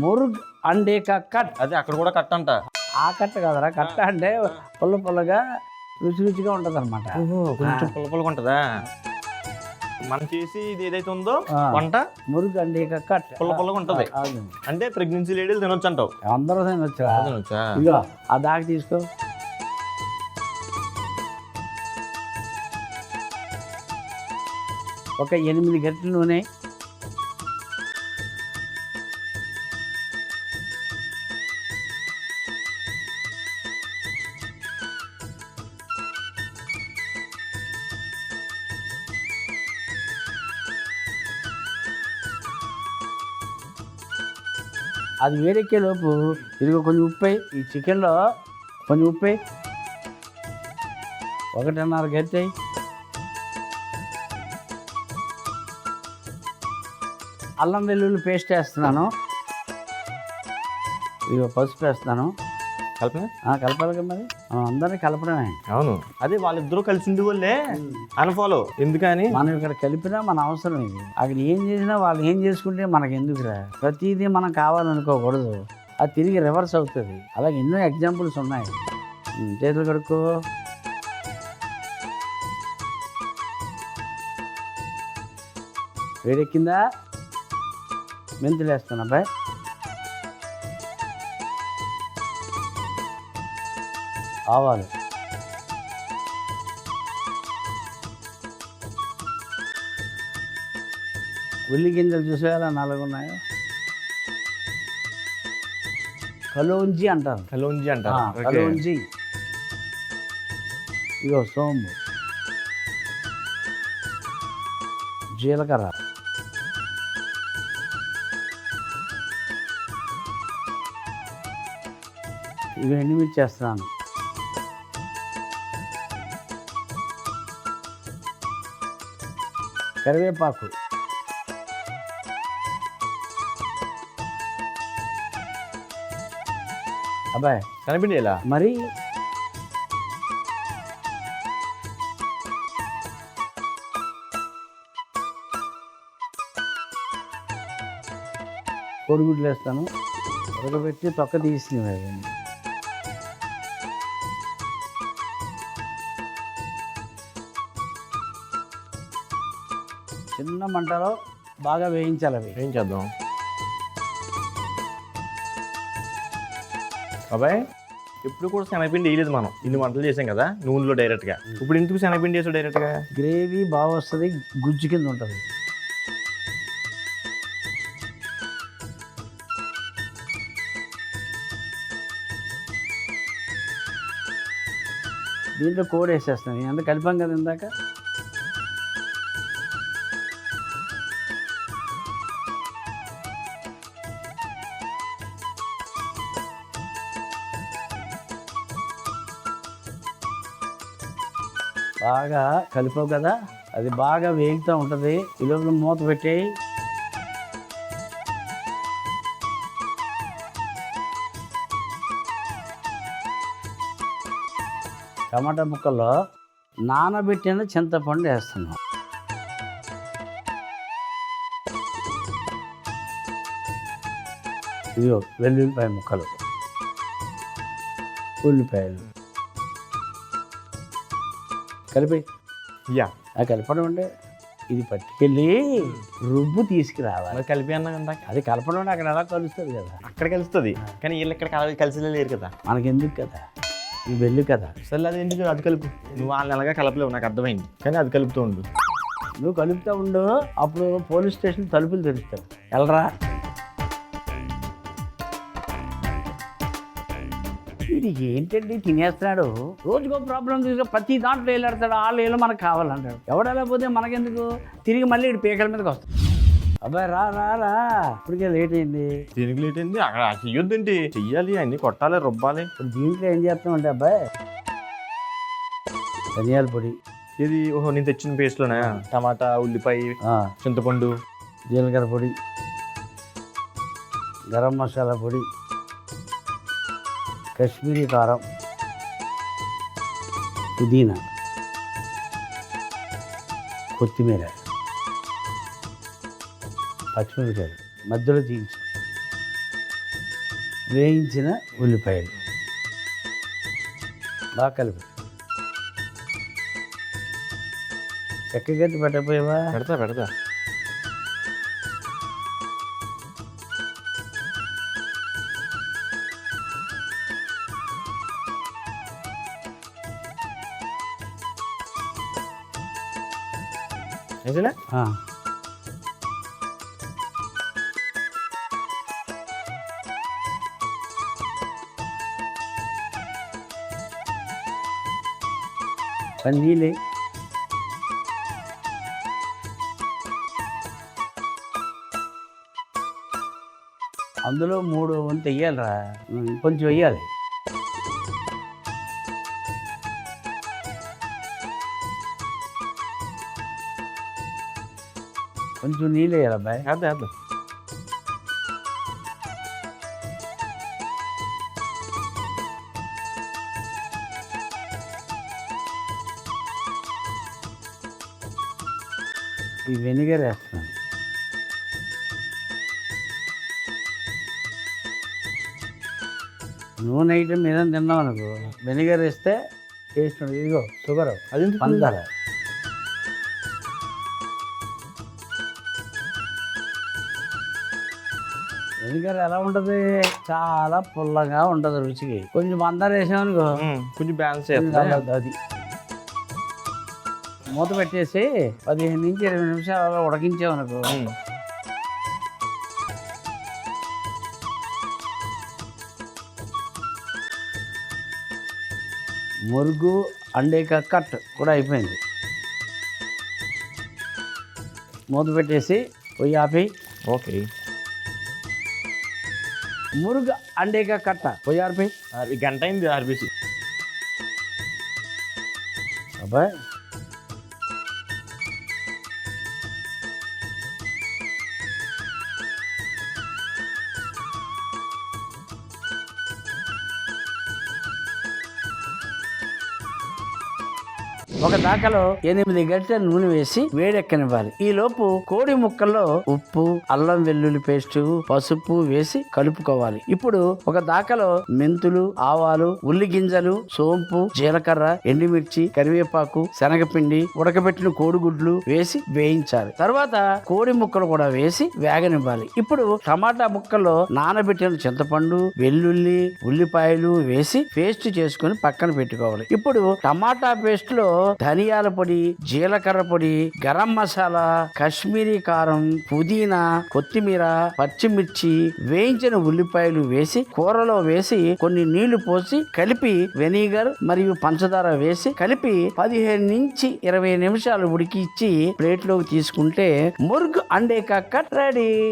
మురుగ్ అండే కా కట్. అదే అక్కడ కూడా కట్ అంట. ఆ కట్ట కదరా, కట్ట అంటే పుల్ల పుల్లగా రుచి రుచిగా ఉంటుంది అనమాట. కొంచెం పుల్ల పుల్లగా ఉంటుందా? మనం చేసి ఇది ఏదైతే ఉందో వంట మురుగ్ అండే కా కట్ పుల్ల పుల్లగా ఉంటుంది. అంటే ప్రెగ్నెన్సీ లేడీలు తినొచ్చు అంటావు. అందరూ తినొచ్చురా. తినొచ్చా? ఇదిగో ఆ దాకా తీసుకో. ఒక 8 గంటల నూనె, అది వేడెక్కే లోపు ఇదిగో కొంచెం ఉప్పు. ఈ చికెన్లో కొంచెం ఉప్పు, 1.5 గంటె, అల్లం వెల్లుల్లి పేస్ట్ వేస్తున్నాను. ఇదిగో పసుపు వేస్తున్నాను. కలపాలి కదా మరి, అందరినీ కలపడమే. అవును, అదే వాళ్ళిద్దరూ కలిసి ఉండే వాళ్ళే అన్ఫాలో. ఎందుకని మనం ఇక్కడ కలిపినా మన అవసరం ఇది. అక్కడ ఏం చేసినా వాళ్ళు ఏం చేసుకుంటే మనకు ఎందుకురా? ప్రతిదీ మనం కావాలనుకోకూడదు, అది తిరిగి రివర్స్ అవుతుంది. అలాగే ఎన్నో ఎగ్జాంపుల్స్ ఉన్నాయి. చేతులు కడుక్కో. వేడెక్కిందా? మెంతులు వేస్తాను అబ్బాయి. ఆవాలు, ఉల్లి గింజలు చూసేయాలా 4 ఉన్నాయో. కలోంజి అంటారు. కలోంజి. ఇగో సోంపు, జీలకర్ర, ఇవి ఎండుమిర్చి చేస్తున్నాను. కరివేపాకు, అబ్బాయి కనిపిండి ఇలా మరి కోడిగుడ్లు వేస్తాను. ఉడకబెట్టి తొక్క తీసినవి. చిన్న మంటలో బాగా వేయించాలి. అవి ఏం చేద్దాం బాబాయ్? ఎప్పుడు కూడా శనగపిండి వేయలేదు మనం. ఇన్ని వంటలు చేసాం కదా నూనెలో డైరెక్ట్గా. ఇప్పుడు ఎందుకు శనగపిండి వేసావు డైరెక్ట్గా? గ్రేవీ బాగా వస్తుంది, గుజ్జు కింద ఉంటుంది. దీంట్లో కోడి వేసేస్తాను. ఎంత కలిపాం కదా ఇందాక. బాగా కలిపావు కదా, అది బాగా వేగుతూ ఉంటుంది. ఈ లోపల మూత పెట్టేయి. టమాటా ముక్కల్లో నానబెట్టిన చింతపండు వేస్తున్నాం. ఇదిగో వెల్లుల్లిపాయ ముక్కలు, ఉల్లిపాయలు కలిపి. కలపడం అంటే ఇది పట్టుకెళ్ళి రుబ్బు తీసుకురావాలి. కలిపి అన్నా అది కలపడం అంటే అక్కడ ఎలా కలుస్తుంది కదా. అక్కడ కలుస్తుంది కానీ వీళ్ళు ఇక్కడ కలిసి లేరు కదా. మనకెందుకు కదా, ఈ వెళ్ళు కదా. సరే అది ఎందుకు, అది కలుపు. నువ్వు వాళ్ళని ఎలాగా కలపలేవు, నాకు అర్థమైంది. కానీ అది కలుపుతూ ఉండు. నువ్వు కలుపుతూ ఉండు. అప్పుడు పోలీస్ స్టేషన్ తలుపులు తెరుస్తావు. వెళ్ళరా. ఇది ఏంటండి తినేస్తున్నాడు, రోజుకో ప్రాబ్లం తీసుకు ప్రతి దాంట్లో వెళ్ళాడతాడు. వాళ్ళు మనకు కావాలంటాడు. ఎవడలా పోతే మనకెందుకు, తిరిగి మళ్ళీ ఇటు పీకల మీదకి వస్తాడు. అబ్బాయి రా రా రా, ఇప్పటికే లేట్ అయింది. దీనికి లేట్ అయింది? అక్కడ చెయ్యొద్దేంటి? చెయ్యాలి, అన్ని కొట్టాలి, రుబ్బాలి. ఇప్పుడు దీంట్లో ఏం చేస్తామంటే అబ్బాయి, ధనియాల పొడి. ఇది ఓహో నేను తెచ్చిన పేస్ట్లోనే టమాటా, ఉల్లిపాయ, చింతపండు, జీలకర్ర పొడి, గరం మసాలా పొడి, కాశ్మీరీ కారం, పుదీనా, కొత్తిమీర, పచ్చిమిరపకాయలు మధ్యలో తీయించు. వేయించిన ఉల్లిపాయలు బాగా కలిపి. చెక్కగట్టి పెట్టకపోయావా? పెడతా నిజమే. నీళ్ళే అందులో 3 వంతు వెయ్యాలిరా, కొంచెం వెయ్యాలి. కొంచెం నీళ్ళు వేయాలి అబ్బాయి. వేద్దాం. ఈ వెనిగర్ వేస్తున్నాను. నూనె ఐటమ్ ఏదైనా తిన్నాం అనుకో, వెనిగర్ వేస్తే టేస్ట్ ఉండదు. ఇదిగో షుగర్, అది పంచదార. వెనిగర్ ఎలా ఉంటుంది? చాలా పుల్లగా ఉంటుంది రుచికి. కొంచెం పంచదార వేసామనుకో కొంచెం బ్యాలెన్స్ అది. మూత పెట్టేసి 15 నుంచి 20 నిమిషాలు అలా ఉడికించామనుకో, మురుగు అండేక కట్ కూడా అయిపోయింది. మూత పెట్టేసి పొయ్యి ఆపి. ఓకే. మురుగు అండేక కట్ట పొయ్యి ఆపి. గంట అయింది ఆర్బీసీ. అబ్బాయి ఒక దాకలో 8 గంటల నూనె వేసి వేడెక్కనివ్వాలి. ఈ లోపు కోడి ముక్కల్లో ఉప్పు, అల్లం వెల్లుల్లి పేస్టు, పసుపు వేసి కలుపుకోవాలి. ఇప్పుడు ఒక దాకలో మెంతులు, ఆవాలు, ఉల్లి గింజలు, సోంపు, జీలకర్ర, ఎండుమిర్చి, కరివేపాకు, శనగపిండి, ఉడకబెట్టిన కోడిగుడ్లు వేసి వేయించాలి. తర్వాత కోడి ముక్కలు కూడా వేసి వేగనివ్వాలి. ఇప్పుడు టమాటా ముక్కల్లో నానబెట్టిన చింతపండు, వెల్లుల్లి, ఉల్లిపాయలు వేసి పేస్ట్ చేసుకుని పక్కన పెట్టుకోవాలి. ఇప్పుడు టమాటా పేస్ట్ లో ధనియాల పొడి, జీలకర్ర పొడి, గరం మసాలా, కాశ్మీరీ కారం, పుదీనా, కొత్తిమీర, పచ్చిమిర్చి, వేయించిన ఉల్లిపాయలు వేసి కూరలో వేసి కొన్ని నీళ్లు పోసి కలిపి వెనిగర్ మరియు పంచదార వేసి కలిపి 15 నుంచి 20 నిమిషాలు ఉడికిచ్చి ప్లేట్లోకి తీసుకుంటే మురుగు అండేక కట్ రెడీ.